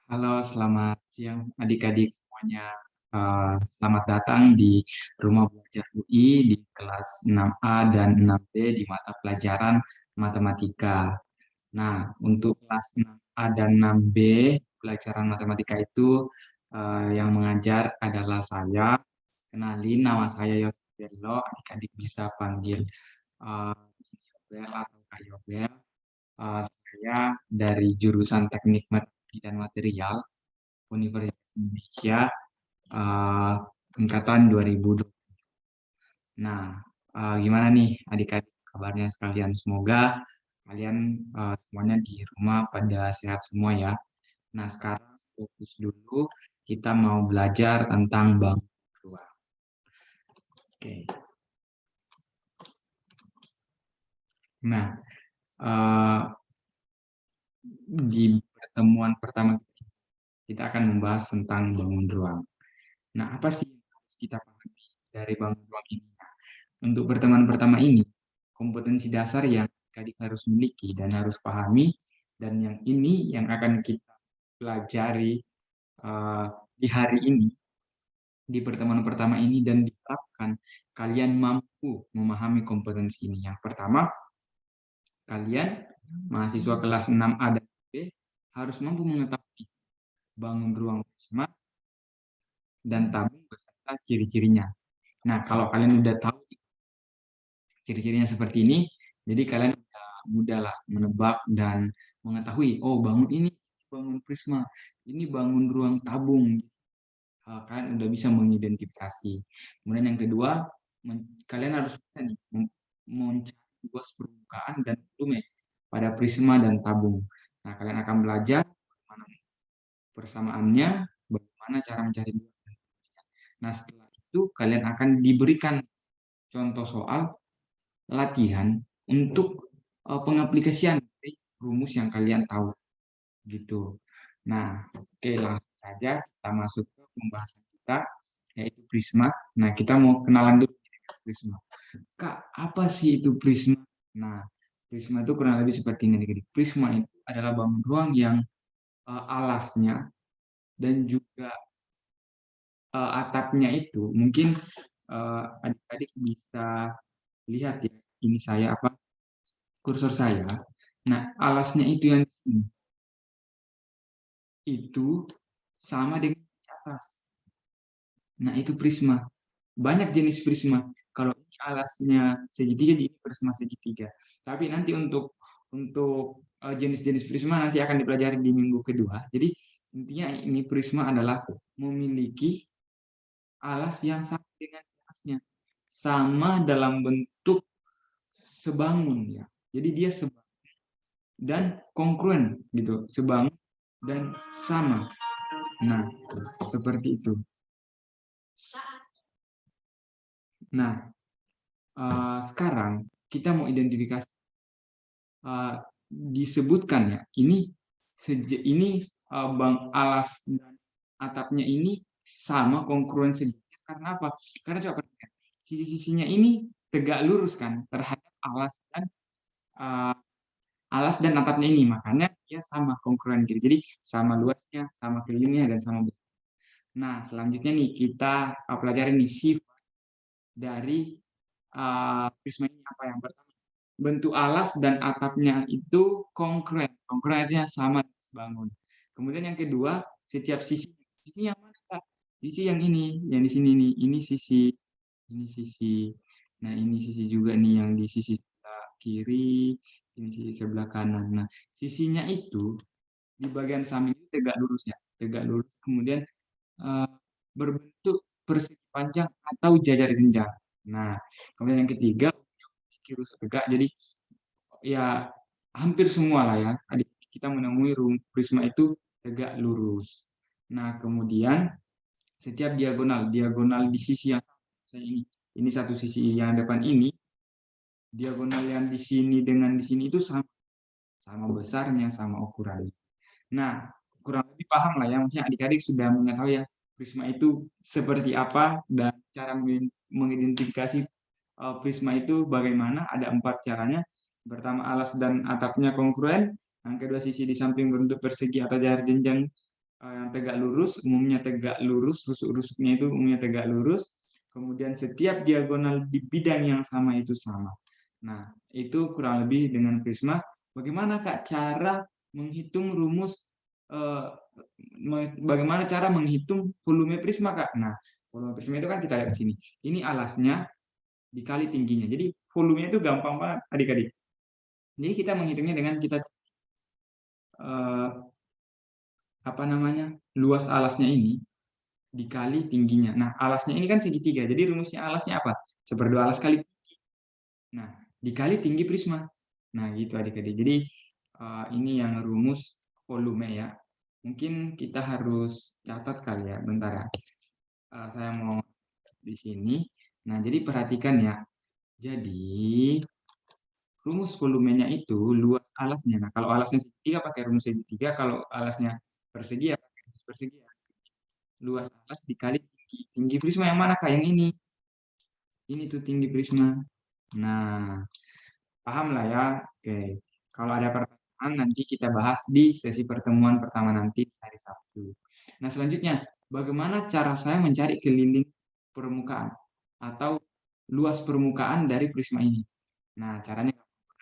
Halo, selamat siang adik-adik semuanya. Selamat datang di Rumah Belajar UI di kelas 6A dan 6B di mata pelajaran matematika. Nah, untuk kelas 6A dan 6B pelajaran matematika itu yang mengajar adalah saya. Kenalin, nama saya Yosef Bello. Adik-adik bisa panggil uh, Yobel atau Kak Yobel. Saya dari jurusan Teknik Matematika dan Material Universitas Indonesia eh, angkatan 2020. Nah, gimana nih adik-adik kabarnya sekalian? Semoga kalian semuanya di rumah pada sehat semua ya. Nah, sekarang fokus dulu kita mau belajar tentang bangun ruang. Oke. Nah, eh, di pertemuan pertama kita akan membahas tentang bangun ruang. Nah, apa sih yang harus kita pahami dari bangun ruang ini? Untuk pertemuan pertama ini, kompetensi dasar yang adik harus miliki dan harus pahami, dan yang ini yang akan kita pelajari di hari ini, di pertemuan pertama ini, dan diharapkan kalian mampu memahami kompetensi ini. Yang pertama, kalian mahasiswa kelas 6A dan B harus mampu mengetahui bangun ruang prisma dan tabung beserta ciri-cirinya. Nah, kalau kalian udah tahu ciri-cirinya seperti ini, jadi kalian mudah lah menebak dan mengetahui, oh bangun ini bangun prisma, ini bangun ruang tabung. Kalian udah bisa mengidentifikasi. Kemudian yang kedua, kalian harus bisa nih mencari luas permukaan dan volume pada prisma dan tabung. Nah, kalian akan belajar bagaimana persamaannya, bagaimana cara mencari luas dan volumenya. Nah, setelah itu kalian akan diberikan contoh soal latihan untuk pengaplikasian dari rumus yang kalian tahu gitu. Nah, oke, langsung saja kita masuk ke pembahasan kita yaitu prisma. Nah, kita mau kenalan dulu dengan prisma. Kak, apa sih itu prisma? Nah, prisma itu kurang lebih seperti ini. Jadi, prisma itu adalah bangun ruang yang alasnya dan juga atapnya itu mungkin adik-adik bisa lihat ya. Ini saya apa kursor saya. Nah, alasnya itu yang itu sama dengan di atas. Nah, itu prisma. Banyak jenis prisma. Kalau ini alasnya segitiga, di ini prisma segitiga. Tapi nanti untuk jenis-jenis prisma nanti akan dipelajari di minggu kedua. Jadi intinya ini prisma adalah memiliki alas yang sama dengan alasnya. Sama dalam bentuk sebangun ya. Jadi dia sebangun dan kongruen gitu, sebangun dan sama. Nah, seperti itu. Nah, sekarang kita mau identifikasi disebutkan ya ini bang alas dan atapnya ini sama kongruen segitiga karena apa? Karena coba perhatikan sisi-sisinya ini tegak lurus kan terhadap uh, alas dan atapnya ini, makanya dia sama kongruen gitu. Jadi sama luasnya, sama kelilinnya dan sama besar. Nah, selanjutnya nih kita pelajari nih sifat dari prisma ini apa yang pertama? Bentuk alas dan atapnya itu kongruen. Kongruen artinya sama bangun. Kemudian yang kedua, setiap sisi yang mana Kak? Sisi yang ini, yang di sini nih. Ini sisi. Nah, ini sisi juga nih yang di sisi sebelah kiri, ini sisi sebelah kanan. Nah, sisinya itu di bagian samping ini tegak lurus ya. Tegak lurus. Kemudian uh, berbentuk persegi panjang atau jajar jenjang. Nah, kemudian yang ketiga, lurus tegak. Jadi ya hampir semua lah ya. Adik kita menemui prisma itu tegak lurus. Nah, kemudian setiap diagonal di sisi yang ini satu sisi yang depan ini, diagonal yang di sini dengan di sini itu sama, sama besarnya, sama ukurannya. Nah, kurang lebih paham lah ya, maksudnya adik-adik sudah mengetahui ya prisma itu seperti apa dan cara mengidentifikasi prisma itu bagaimana. Ada 4 caranya. Pertama, alas dan atapnya kongruen. Yang kedua, sisi di samping bentuk persegi atau jajar jenjang yang tegak lurus, umumnya tegak lurus, rusuk-rusuknya itu umumnya tegak lurus, kemudian setiap diagonal di bidang yang sama itu sama. Nah, itu kurang lebih dengan prisma. Bagaimana Kak cara menghitung rumus, bagaimana cara menghitung volume prisma Kak? Nah, volume prisma itu kan kita lihat di sini. Ini alasnya dikali tingginya. Jadi volumenya itu gampang banget adik-adik. Jadi kita menghitungnya dengan kita apa namanya, luas alasnya ini dikali tingginya. Nah, alasnya ini kan segitiga. Jadi rumusnya alasnya apa? 1/2 alas kali tinggi. Nah, dikali tinggi prisma. Nah, gitu adik-adik. Jadi ini yang rumus volume ya. Mungkin kita harus catat kali ya, bentar ya. Saya mau di sini. Nah, jadi perhatikan ya. Jadi rumus volumenya itu luas alasnya. Nah, kalau alasnya segitiga pakai rumus segitiga, kalau alasnya persegi ya pakai rumus persegi ya. Luas alas dikali tinggi. Tinggi prisma yang mana Kak? Yang ini. Ini tuh tinggi prisma. Nah, paham lah ya. Oke. Kalau ada pertanyaan nanti kita bahas di sesi pertemuan pertama nanti hari Sabtu. Nah, selanjutnya, bagaimana cara saya mencari keliling permukaan atau luas permukaan dari prisma ini? Nah, caranya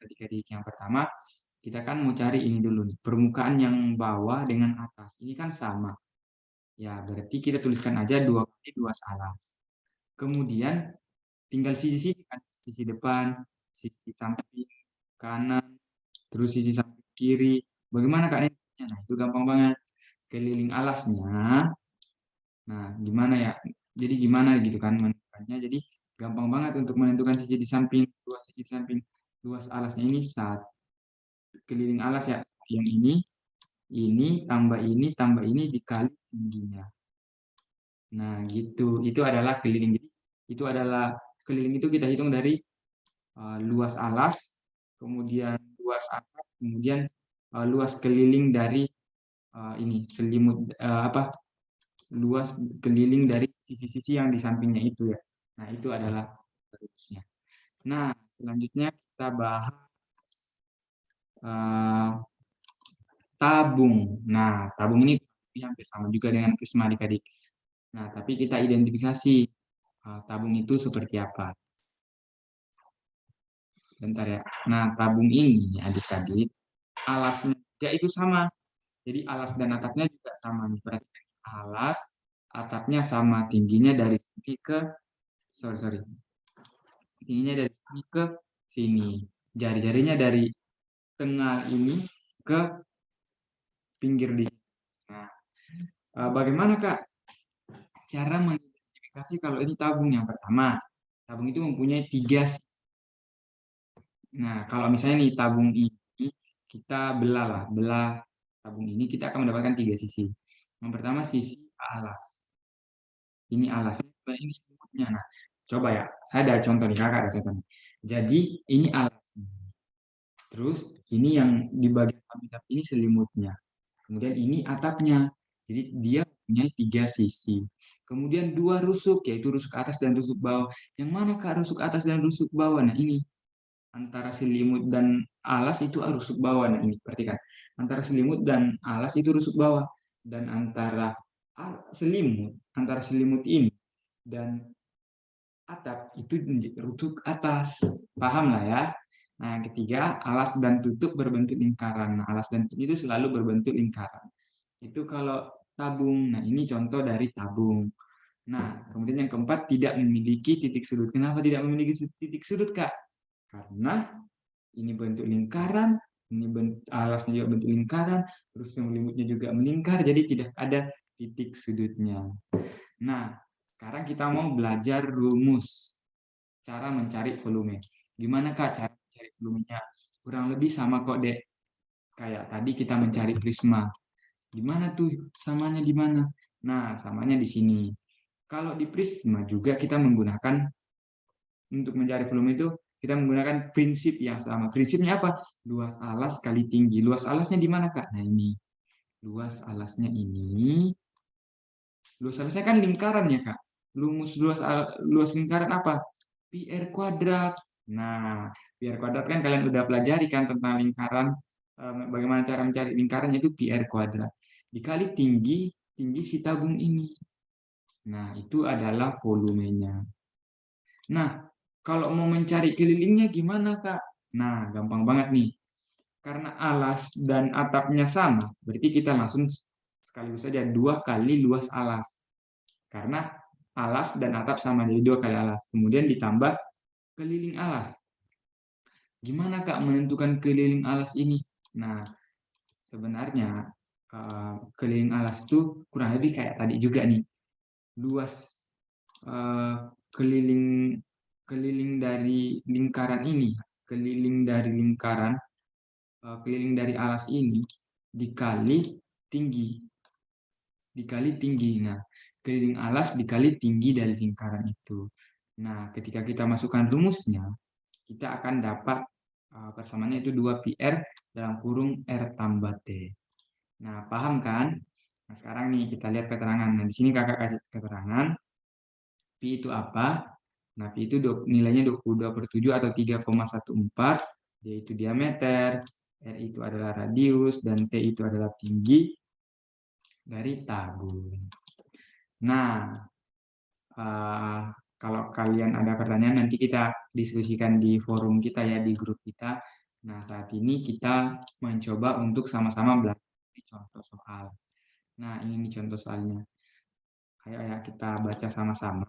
adik-adik yang pertama, kita kan mau cari ini dulu nih, permukaan yang bawah dengan atas. Ini kan sama. Ya, berarti kita tuliskan aja 2 kali luas alas. Kemudian tinggal sisi-sisi kan, sisi depan, sisi samping kanan, terus sisi samping kiri. Bagaimana Kak? Nah, itu gampang banget. Keliling alasnya. Nah, gimana ya? Jadi gimana gitu kan menentukannya. Jadi gampang banget untuk menentukan sisi di samping, luas sisi di samping. Luas alasnya ini satu keliling alas ya. Yang ini tambah ini dikali tingginya. Nah, gitu. Itu adalah keliling. Jadi, itu adalah keliling itu kita hitung dari luas alas, kemudian luas atap, kemudian luas keliling dari ini selimut luas keliling dari sisi-sisi yang di sampingnya itu ya. Nah, itu adalah rumusnya. Nah, selanjutnya kita bahas tabung. Nah, tabung ini hampir sama juga dengan prisma adik-adik. Nah, tapi kita identifikasi tabung itu seperti apa. Bentar ya. Nah, tabung ini adik-adik, alasnya juga itu sama. Jadi alas dan atapnya juga sama nih. Perhatikan alas, atapnya sama. Tingginya dari sini ke sorry. Tingginya dari sini ke sini. Jari-jarinya dari tengah ini ke pinggir di sini. Nah, bagaimana Kak cara mengidentifikasi kalau ini tabung? Yang pertama, tabung itu mempunyai 3 sisi. Nah, kalau misalnya nih tabung ini kita belah tabung ini kita akan mendapatkan 3 sisi. Yang pertama sisi alas. Ini alasnya, ini selimutnya. Nah, coba ya, saya ada contoh nih, kakak ada contoh nih. Jadi ini alasnya. Terus ini yang di bagian atap ini selimutnya. Kemudian ini atapnya. Jadi dia punya 3 sisi. Kemudian 2 rusuk, yaitu rusuk atas dan rusuk bawah. Yang mana Kak rusuk atas dan rusuk bawah? Nah ini antara selimut dan alas itu rusuk bawah. Nah ini perhatikan. Antara selimut dan alas itu rusuk bawah. Dan antara selimut ini dan atap itu rusuk atas. Paham lah ya? Nah, yang ketiga, alas dan tutup berbentuk lingkaran. Nah, alas dan tutup itu selalu berbentuk lingkaran. Itu kalau tabung. Nah, ini contoh dari tabung. Nah, kemudian yang keempat, tidak memiliki titik sudut. Kenapa tidak memiliki titik sudut, Kak? Karena ini bentuk lingkaran, ini alasnya juga bentuk lingkaran, terus selimutnya juga melingkar, jadi tidak ada titik sudutnya. Nah, sekarang kita mau belajar rumus cara mencari volume. Gimana Kak cara mencari volumenya? Kurang lebih sama kok, Dek. Kayak tadi kita mencari prisma. Gimana tuh? Samanya di mana? Nah, samanya di sini. Kalau di prisma juga kita menggunakan untuk mencari volume itu kita menggunakan prinsip yang sama. Prinsipnya apa? Luas alas kali tinggi. Luas alasnya di mana, Kak? Nah, ini. Luas alasnya ini. Luas alasnya kan lingkaran ya, Kak. Luas lingkaran apa? Pi R kuadrat. Nah, pi R kuadrat kan kalian udah pelajari kan tentang lingkaran. Bagaimana cara mencari lingkaran itu pi R kuadrat. dikali tinggi si tabung ini. Nah, itu adalah volumenya. Nah, kalau mau mencari kelilingnya gimana, Kak? Nah, gampang banget nih. Karena alas dan atapnya sama, berarti kita langsung sekaligus saja 2 kali luas alas. Karena alas dan atap sama, jadi 2 kali alas. Kemudian ditambah keliling alas. Gimana, Kak, menentukan keliling alas ini? Nah, sebenarnya keliling alas itu kurang lebih kayak tadi juga nih. Luas keliling dari lingkaran ini, keliling dari alas ini dikali tinggi. Nah, keliling alas dikali tinggi dari lingkaran itu. Nah, ketika kita masukkan rumusnya, kita akan dapat persamaannya itu 2πr dalam kurung R tambah T. Nah, paham kan? Nah, sekarang nih kita lihat keterangan. Nah, di sini kakak kasih keterangan. Pi itu apa? Nah, Pi itu nilainya 22/7 atau 3,14, D itu diameter, R itu adalah radius, dan T itu adalah tinggi dari tabung. Nah, kalau kalian ada pertanyaan, nanti kita diskusikan di forum kita ya, di grup kita. Nah, saat ini kita mencoba untuk sama-sama belajar contoh soal. Nah, ini contoh soalnya. Ayo ya, kita baca sama-sama.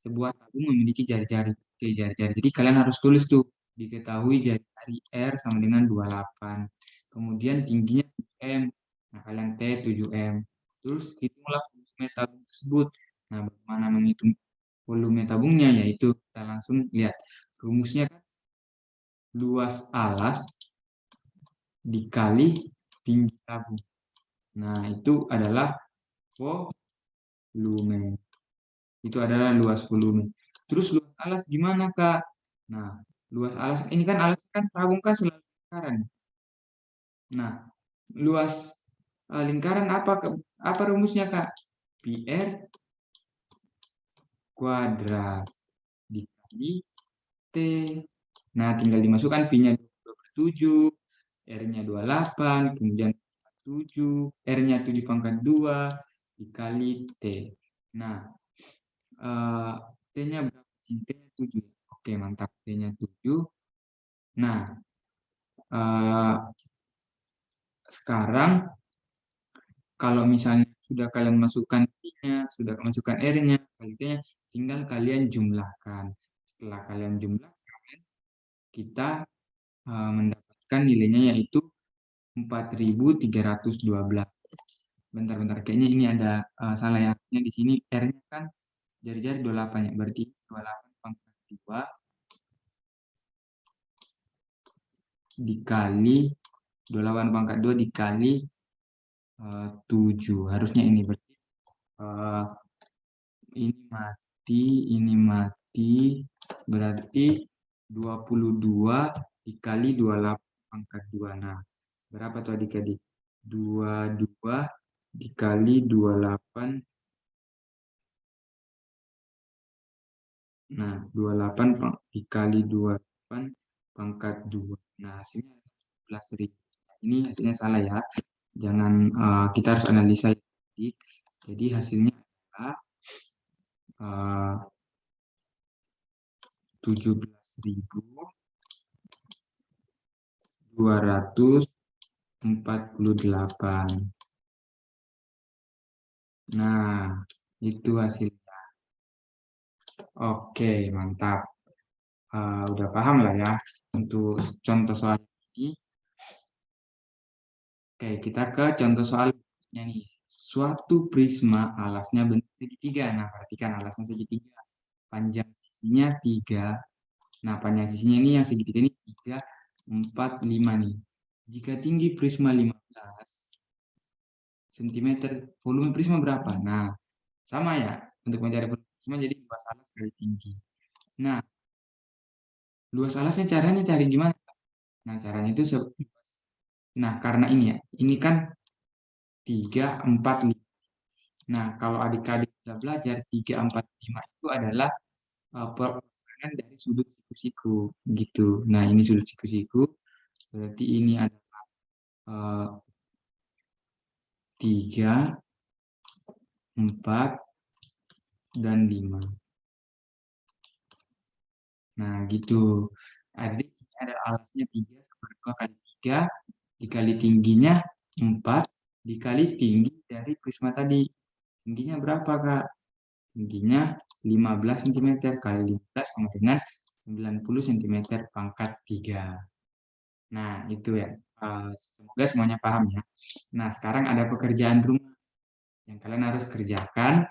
Sebuah tabung memiliki jari-jari. Oke, jari-jari. Jadi kalian harus tulis tuh. Diketahui jari-jari R sama dengan 28. Kemudian tingginya 7M. Nah, kalian T 7M. Terus hitunglah volume tabung tersebut. Nah, bagaimana menghitung volume tabungnya? Yaitu kita langsung lihat. Rumusnya kan luas alas dikali tinggi tabung. Nah, itu adalah volume. Itu adalah luas volume. Terus luas alas gimana, Kak? Nah, luas alas ini kan alas kan tabung kan selalu lingkaran. Nah, luas lingkaran apa rumusnya, Kak? Pi R kuadrat dikali T. Nah, tinggal dimasukkan Pi-nya 27, R-nya 28, kemudian 7, R-nya 7/2 dikali T. Nah, T-nya berapa sih? T-nya 7. Oke, mantap. T-nya 7. Nah, sekarang kalau misalnya sudah kalian masukkan I-nya, sudah masukkan R-nya, T-nya, tinggal kalian jumlahkan. Setelah kalian jumlahkan, kita mendapatkan nilainya yaitu 4.312. Bentar, kayaknya ini ada salah ya. Di sini R-nya kan jari-jari 28 ya, berarti 28/2 dikali 28/2 dikali 7. Harusnya ini berarti ini mati berarti 22 dikali 28/2. Nah, berapa tuh adik-adik? 22 dikali 28. Nah, 28 dikali 28/2. Nah, hasilnya 11.000. Ini hasilnya salah ya. Jangan, kita harus analisa. Jadi hasilnya adalah 17.248. Nah, itu hasilnya. Oke, mantap. Udah paham lah ya untuk contoh soal ini. Oke, kita ke contoh soal berikutnya nih. Suatu prisma alasnya bentuk segitiga. Nah, perhatikan alasnya segitiga. Panjang sisinya 3. Nah, panjang sisinya ini yang segitiga ini 3, 4, 5 nih. Jika tinggi prisma 15 cm, volume prisma berapa? Nah, sama ya. Untuk mencari volume prisma jadi luas alas kali tinggi. Nah, luas alasnya caranya cari gimana? Nah, caranya itu nah, karena ini ya. Ini kan 3, 4, 5. Nah, kalau adik-adik sudah belajar 3, 4, 5 itu adalah persamaan dari sudut siku-siku gitu. Nah, ini sudut siku-siku. Berarti ini adalah 3, 4, dan 5. Nah, gitu. Adik ini ada alasnya 3 per 2 kali 3, dikali tingginya 4, dikali tinggi dari prisma tadi. Tingginya berapa, Kak? Tingginya 15 cm kali 15 sama dengan 90 cm pangkat 3. Nah, itu ya. Semoga semuanya paham ya. Nah, sekarang ada pekerjaan rumah yang kalian harus kerjakan,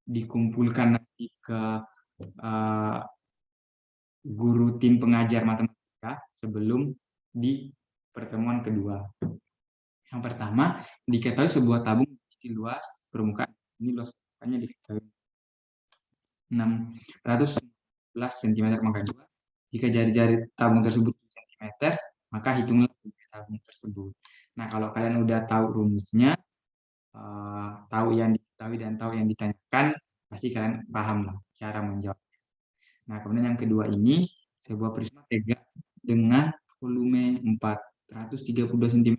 dikumpulkan nanti ke uh, guru tim pengajar matematika sebelum di pertemuan kedua. Yang pertama, diketahui sebuah tabung memiliki luas permukaan. Ini luas permukaannya diketahui 611 cm maka 2. Jika jari-jari tabung tersebut cm, maka hitunglah tabung tersebut. Nah, kalau kalian udah tahu rumusnya, tahu yang diketahui dan tahu yang ditanyakan, pasti kalian paham lah cara menjawab. Nah, kemudian yang kedua ini, sebuah prisma tegak dengan volume 432 cm,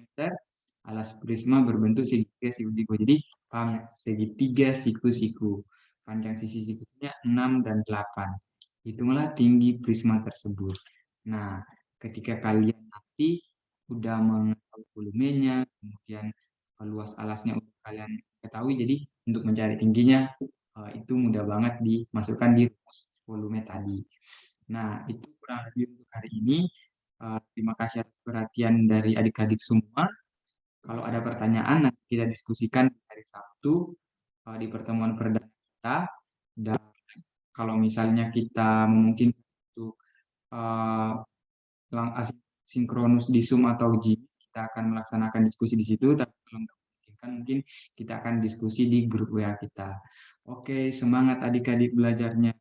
alas prisma berbentuk segitiga siku-siku. Jadi, paham ya? Segitiga siku-siku. Panjang sisi sikunya 6 dan 8. Hitunglah tinggi prisma tersebut. Nah, ketika kalian nanti udah mengetahui volumenya, kemudian luas alasnya udah kalian ketahui, jadi untuk mencari tingginya itu mudah banget dimasukkan di rumus volume tadi. Nah, itu kurang lebih untuk hari ini. Terima kasih atas perhatian dari adik-adik semua. Kalau ada pertanyaan, nanti kita diskusikan hari Sabtu di pertemuan perdana kita. Dan kalau misalnya kita memungkinkan untuk sinkronus di Zoom atau Jim, kita akan melaksanakan diskusi di situ. Tapi kalau nggak memungkinkan, mungkin kita akan diskusi di grup WA kita. Oke, semangat adik-adik belajarnya.